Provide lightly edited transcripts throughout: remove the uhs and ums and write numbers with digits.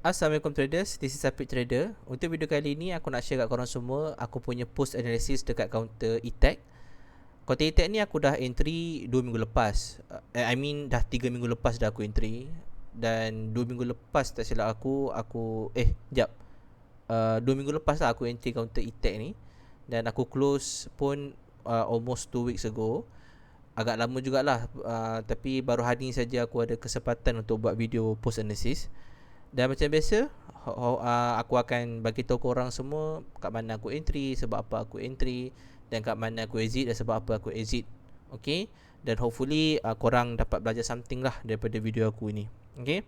Assalamualaikum traders, this is Apik Trader. Untuk video kali ni aku nak share kat korang semua aku punya post analysis dekat counter ETH. Counter ETH ni aku dah entry 2 minggu lepas. Dah 3 minggu lepas dah aku entry. Dan 2 minggu lepas tak silap aku 2 minggu lepas lah aku entry counter ETH ni. Dan aku close pun almost 2 weeks ago. Agak lama jugalah, tapi baru hari ni saja aku ada kesempatan untuk buat video post analysis. Dan macam biasa, aku akan bagi tahu korang semua kat mana aku entry, sebab apa aku entry, dan kat mana aku exit dan sebab apa aku exit. Okay? Dan hopefully korang dapat belajar something lah daripada video aku ni. Okay?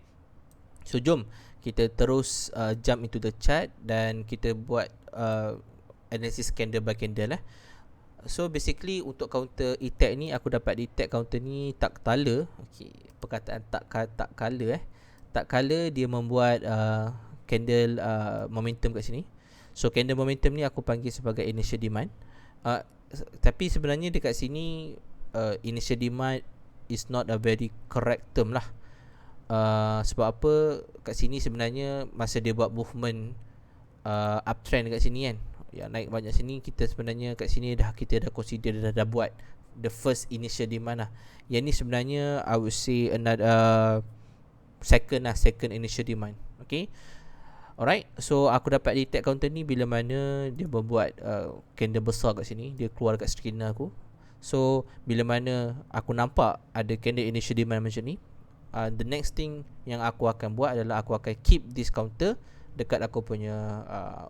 So jom kita terus jump into the chart dan kita buat analysis candle by candle . So basically untuk counter ETH ni, aku dapat detect counter ni tak kala. Okay, perkataan tak kala tak kala dia membuat candle momentum kat sini. So candle momentum ni aku panggil sebagai initial demand. Tapi sebenarnya dekat sini initial demand is not a very correct term lah. Sebab apa, kat sini sebenarnya masa dia buat movement uptrend dekat sini kan, yang naik banyak sini, kita sebenarnya kat sini kita dah consider dah buat the first initial demand lah. Yang ni sebenarnya I would say another second initial demand. Okay, alright. So aku dapat detect counter ni bila mana dia membuat candle besar kat sini, dia keluar dekat screen aku. So bila mana aku nampak ada candle initial demand macam ni, the next thing yang aku akan buat adalah aku akan keep this counter dekat aku punya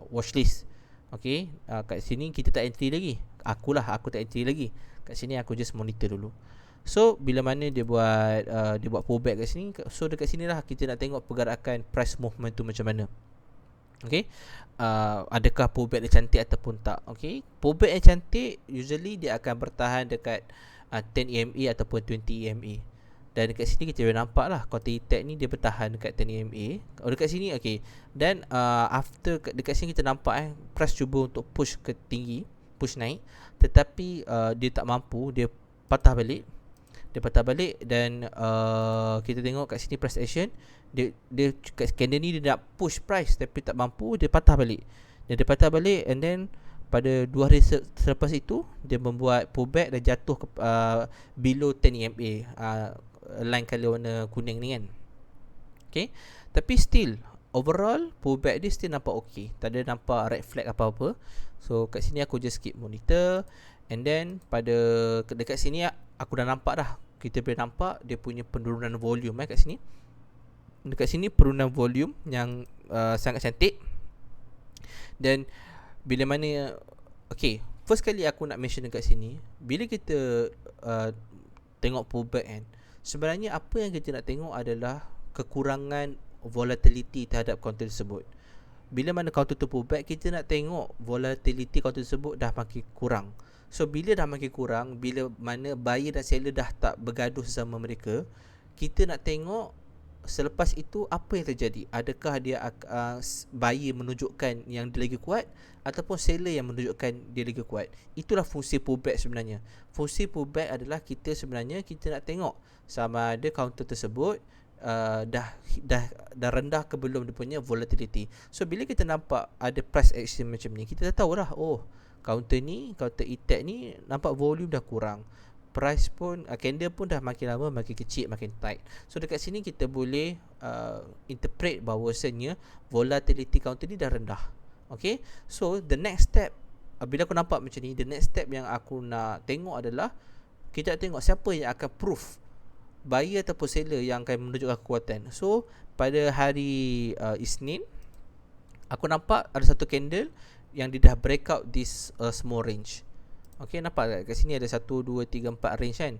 watchlist. Okay, kat sini kita tak entry lagi. Aku tak entry lagi. Kat sini aku just monitor dulu. So bila mana dia buat pullback kat sini, so dekat sini lah kita nak tengok pergerakan price movement tu macam mana. Okay, adakah pullback dia cantik ataupun tak. Okay, pullback yang cantik usually dia akan bertahan dekat 10 EMA ataupun 20 EMA. Dan dekat sini kita boleh nampak lah counter ETH ni dia bertahan dekat 10 EMA. Dekat sini okay. Dan after dekat sini kita nampak price cuba untuk push ke tinggi, push naik, tetapi dia tak mampu, dia patah balik. Dan kita tengok kat sini price action, dia kat candle ni dia nak push price tapi tak mampu, dia patah balik. And then pada 2 hari selepas itu dia membuat pullback dan jatuh ke below 10 EMA, line color warna kuning ni kan. Okay, tapi still overall pullback dia still nampak okay, tak ada nampak red flag apa-apa. So kat sini aku just keep monitor. And then pada dekat sini aku dah nampak dah, kita boleh nampak dia punya penurunan volume kat sini. Dekat sini penurunan volume yang sangat cantik. Dan bila mana okay, first kali aku nak mention dekat sini, bila kita tengok pullback kan, sebenarnya apa yang kita nak tengok adalah kekurangan volatility terhadap counter tersebut. Bila mana counter tu pullback, kita nak tengok volatility counter tersebut dah makin kurang. So bila dah makin kurang, bila mana buyer dan seller dah tak bergaduh sesama mereka, kita nak tengok selepas itu apa yang terjadi. Adakah dia buyer menunjukkan yang dia lagi kuat ataupun seller yang menunjukkan dia lagi kuat. Itulah fungsi pullback sebenarnya. Fungsi pullback adalah kita nak tengok sama ada counter tersebut dah rendah ke belum dia punya volatility. So bila kita nampak ada price action macam ni, kita dah tahu dah, counter ETH ni nampak volume dah kurang, price pun candle pun dah makin lama makin kecil, makin tight. So dekat sini kita boleh interpret bahawasanya volatility counter ni dah rendah. Okay, so the next step, bila aku nampak macam ni, the next step yang aku nak tengok adalah kita nak tengok siapa yang akan proof, buyer ataupun seller yang akan menunjukkan kekuatan. So pada hari Isnin, aku nampak ada satu candle yang dia dah break out this small range. Okay, nampak kat sini ada 1, 2, 3, 4 range kan.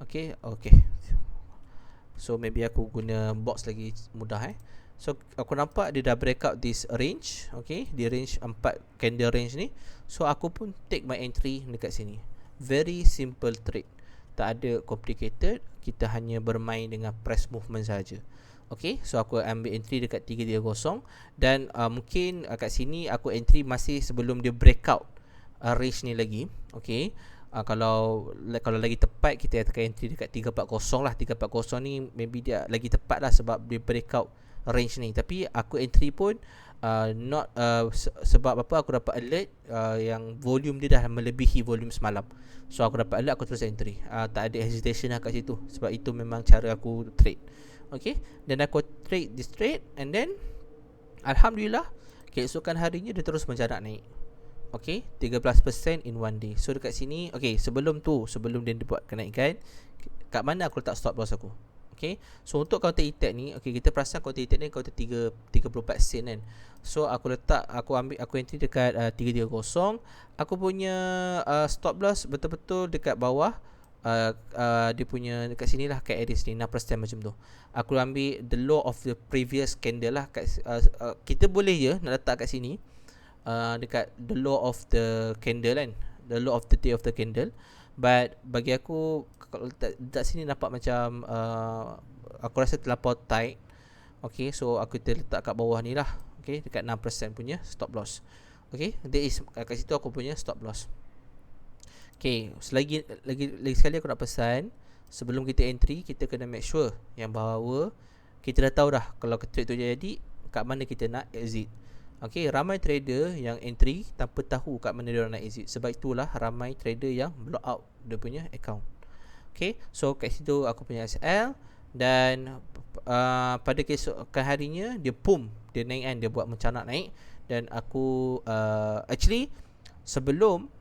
Okay. So maybe aku guna box lagi mudah So aku nampak dia dah break out this range. Okay, di range 4 candle range ni. So aku pun take my entry dekat sini. Very simple trade, tak ada complicated. Kita hanya bermain dengan price movement saja. Okay, so aku ambil entry dekat 330. Dan mungkin kat sini aku entry masih sebelum dia breakout range ni lagi. Okay, kalau lagi tepat kita akan entry dekat 340 lah. 340 ni maybe dia lagi tepat lah sebab dia breakout range ni. Tapi aku entry pun not sebab apa, aku dapat alert yang volume dia dah melebihi volume semalam. So aku dapat alert, aku terus entry. Tak ada hesitation lah kat situ, sebab itu memang cara aku trade. Okay, dan aku trade this trade, and then alhamdulillah keesokan harinya dia terus menjarak naik. Okay, 13% in one day. So dekat sini, okay, sebelum dia buat kenaikan, kat mana aku letak stop loss aku. Okay, so untuk counter attack ni, okay, kita perasan counter attack ni counter 34 sen kan. So aku entry dekat 330. Aku punya stop loss betul-betul dekat bawah, dia punya dekat sini lah, kat area sini 6% macam tu. Aku ambil the low of the previous candle lah kat, kita boleh je nak letak kat sini, dekat the low of the candle kan, the low of the day of the candle. But bagi aku, kalau letak sini nampak macam aku rasa terlampau tight. Okay, so aku letak kat bawah ni lah. Okay, dekat 6% punya stop loss. Okay, that is kat situ aku punya stop loss. Okay, lagi sekali aku nak pesan, sebelum kita entry, kita kena make sure yang bahawa kita dah tahu dah kalau trade tu jadi, kat mana kita nak exit. Okay, ramai trader yang entry tanpa tahu kat mana dia nak exit. Sebab itulah ramai trader yang block out dia punya account. Okay, so kat situ aku punya SL. Dan pada keesokan harinya dia dia naik kan, dia buat mencanak naik. Dan aku actually sebelum,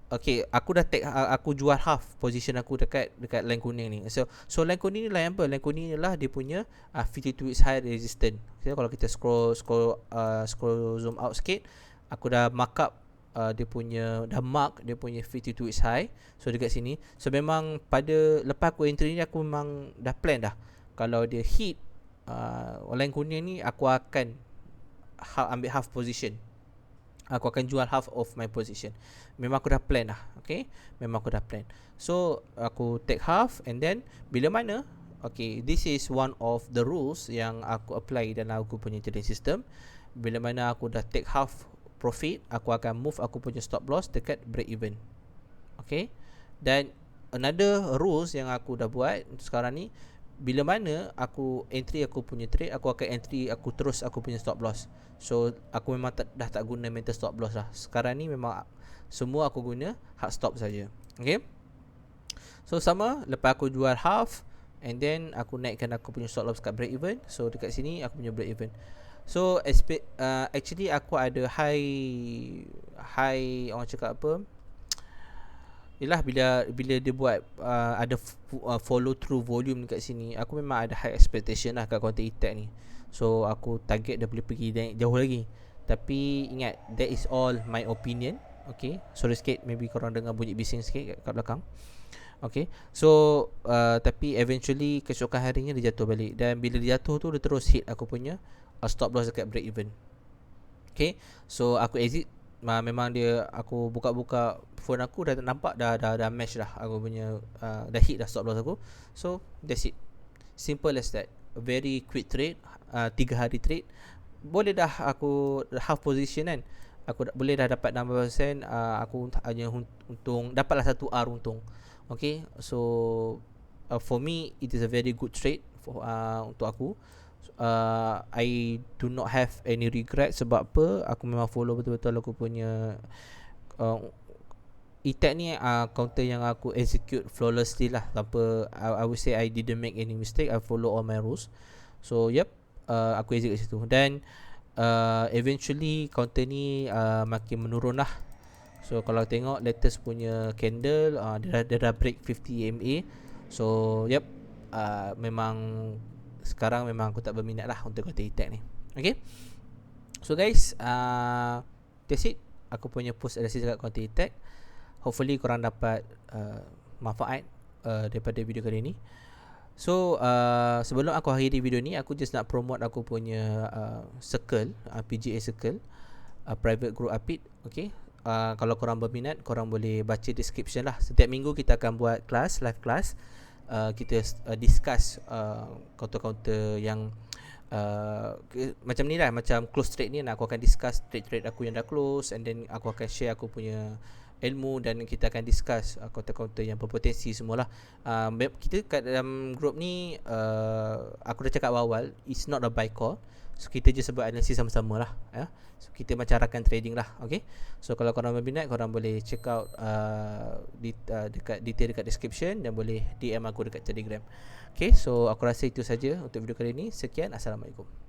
okay, aku dah take, aku jual half position aku dekat line kuning ni. So line kuning ni line apa? Line kuning ni lah dia punya 52 weeks high resistance. Okay, kalau kita scroll zoom out sikit, aku dah mark up dah mark dia punya 52 weeks high. So dekat sini, so memang lepas aku entry ni, aku memang dah plan dah, kalau dia hit line kuning ni, aku akan ambil half position. Aku akan jual half of my position. Memang aku dah plan lah. Okay, memang aku dah plan. So aku take half, and then bila mana, okay, this is one of the rules yang aku apply dalam aku punya trading system. Bila mana aku dah take half profit, aku akan move aku punya stop loss dekat break even. Okay, dan another rules yang aku dah buat sekarang ni, bila mana aku entry aku punya trade, aku akan entry aku terus aku punya stop loss. So aku memang dah tak guna mental stop loss lah. Sekarang ni memang semua aku guna hard stop saja. Okay, so sama, lepas aku jual half, and then aku naikkan aku punya stop loss kat break even. So dekat sini aku punya break even. So actually aku ada high orang cakap apa, yelah, bila dia buat ada follow through volume dekat sini, aku memang ada high expectation lah kat counter attack ni. So aku target dia boleh pergi jauh lagi. Tapi ingat, that is all my opinion. Okay, sorry sikit, maybe korang dengar bunyi bising sikit kat belakang. Okay, so tapi eventually keesokan harinya dia jatuh balik. Dan bila dia jatuh tu, dia terus hit aku punya stop loss dekat break even. Okay, so aku exit. Memang dia, aku buka-buka phone aku, dah nampak dah match dah aku punya, dah hit dah stop loss aku. So that's it, simple as that. Very quick trade, 3 hari trade. Boleh dah aku half position kan, aku boleh dah dapat 6%. Aku hanya untung, dapatlah 1 R untung. Okay, so for me it is a very good trade untuk aku. I do not have any regret. Sebab apa? Aku memang follow betul-betul aku punya attack ni, counter yang aku execute flawlessly lah, tanpa I would say I didn't make any mistake. I follow all my rules. So yep, aku execute situ. Dan eventually counter ni makin menurun lah. So kalau tengok latest punya candle, dia dah break 50 MA. So yep, memang sekarang memang aku tak berminat lah untuk counter attack ni. Okay, so guys, that's it, aku punya post analysis dekat counter attack. Hopefully korang dapat manfaat daripada video kali ni. So sebelum aku akhiri video ni, aku just nak promote aku punya circle, PGA circle, private group Apit. Okay, kalau korang berminat, korang boleh baca description lah. Setiap minggu kita akan buat kelas, live class. Kita discuss counter-counter yang macam ni lah, macam close trade ni. Aku akan discuss trade aku yang dah close, and then aku akan share aku punya ilmu dan kita akan discuss counter-counter yang berpotensi semualah. Kita kat dalam group ni aku dah cakap awal, it's not a buy call. So kita je sebut analisis sama-sama lah ya. So kita macam rakan trading lah. Okay, so kalau korang berminat, korang boleh check out dekat detail dekat description, dan boleh DM aku dekat Telegram. Okay, so aku rasa itu saja untuk video kali ini. Sekian, Assalamualaikum.